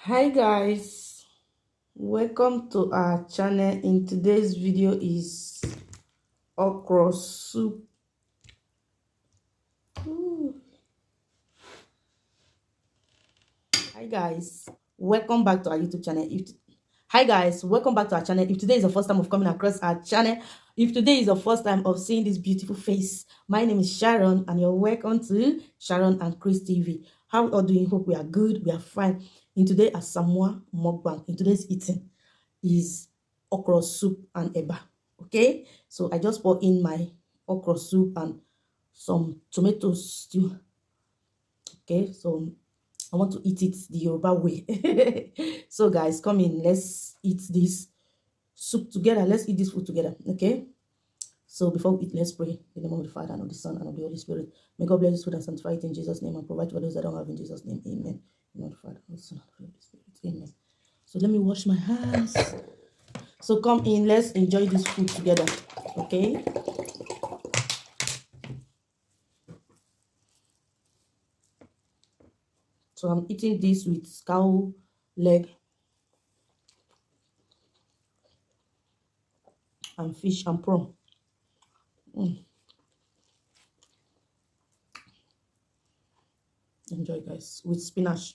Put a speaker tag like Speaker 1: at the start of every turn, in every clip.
Speaker 1: Hi guys, welcome to our channel. In today's video is okra soup. Ooh. Hi guys, welcome back to our YouTube channel. Hi guys, welcome back to our channel. If today is the first time of coming across our channel, if today is the first time of seeing this beautiful face, my name is Sharon and you're welcome to Sharon and Chris TV. How we all doing? Hope we are good, we are fine. In today a Samoa mukbang. In today's eating is okra soup and eba. Okay, so I just pour in my okra soup and some tomato stew. Okay, so I want to eat it the Yoruba way. So guys, come in, let's eat this soup together. Let's eat this food together. Okay, so before we eat, let's pray. In the name of the Father and of the Son and of the Holy Spirit. May God bless this food and sanctify it in Jesus' name and provide for those that don't have in Jesus' name. Amen. In the name of the Father and of the Son and of the Holy Spirit. Amen. So let me wash my hands. So come in, let's enjoy this food together. Okay. So I'm eating this with cow leg and fish and prawn. Enjoy guys, with spinach.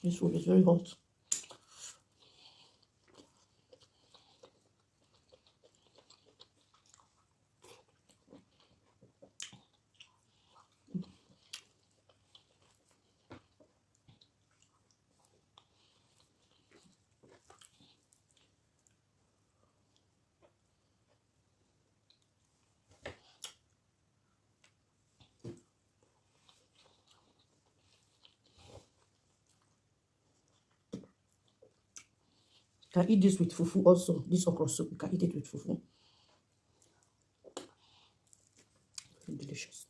Speaker 1: This food is very hot. You can eat this with fufu also. This okra soup, you can eat it with fufu. Very delicious.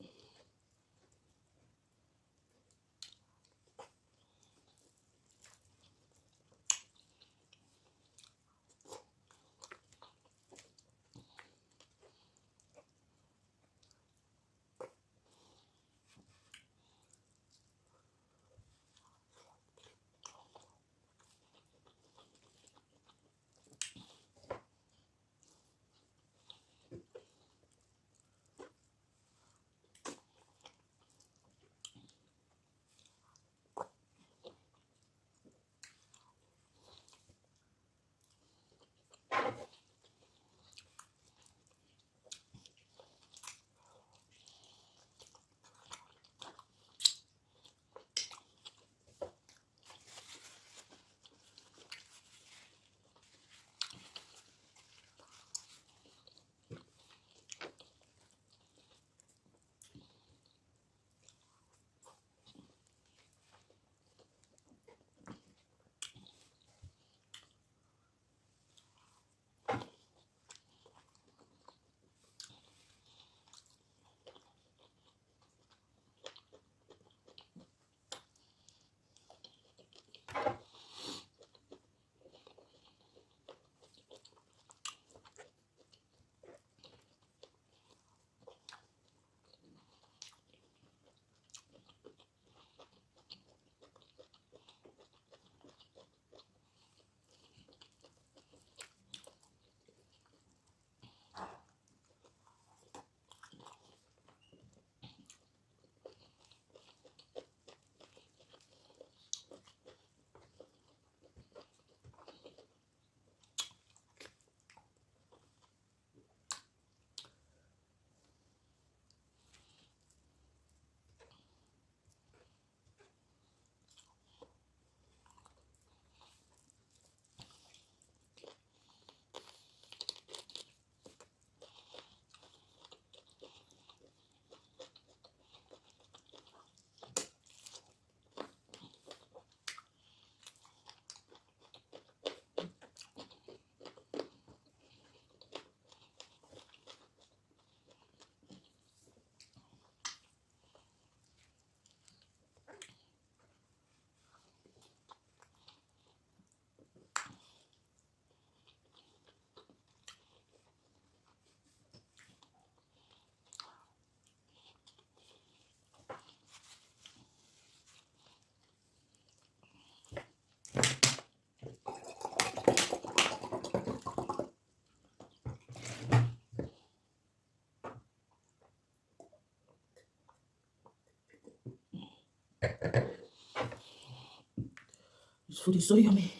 Speaker 1: food is so yummy.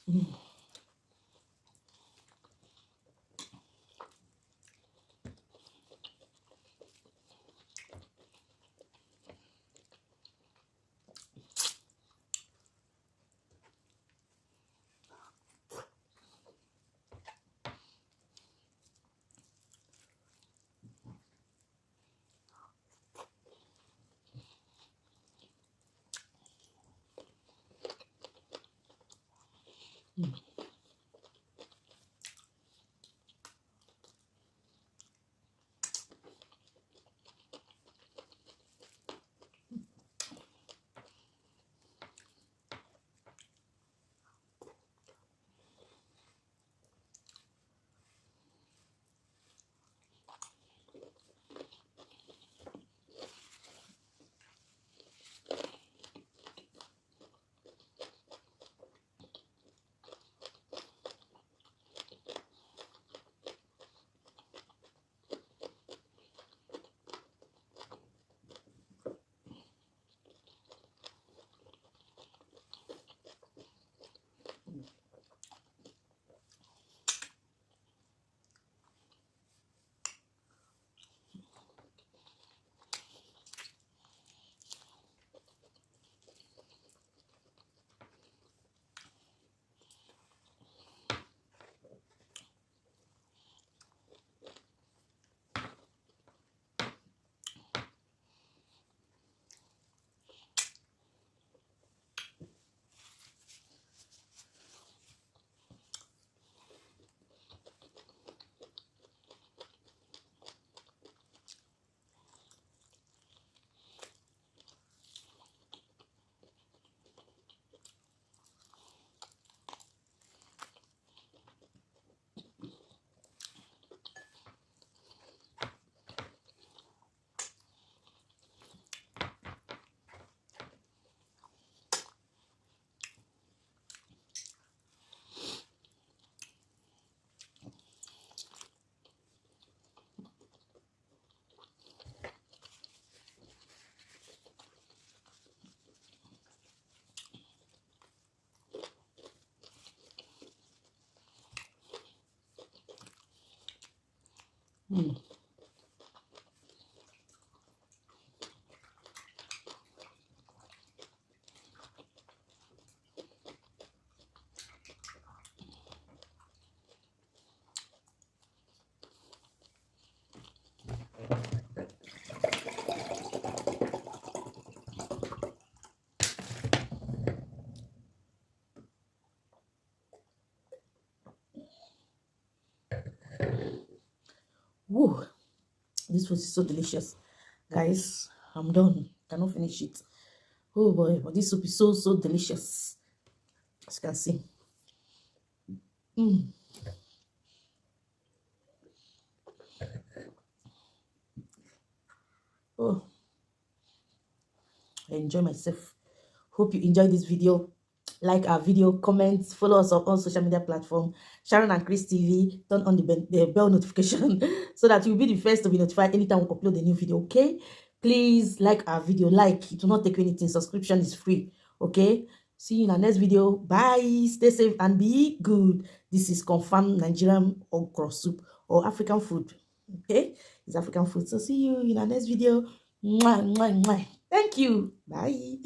Speaker 1: Mm. Woo. This food is so delicious. Guys, I'm done. Cannot finish it. Oh boy, but this soup is so delicious. As you can see. Mm. Oh, I enjoy myself. Hope you enjoyed this video. Like our video, comment, follow us on all social media platforms, Sharon and Chris TV. Turn on the bell notification so that you'll be the first to be notified anytime we upload a new video. Okay, please like our video. Like, it will not take anything. Subscription is free. Okay, see you in our next video. Bye. Stay safe and be good. This is confirmed Nigerian okra soup or African food. Okay, it's African food. So see you in our next video. Mwah, mwah, mwah. Thank you. Bye.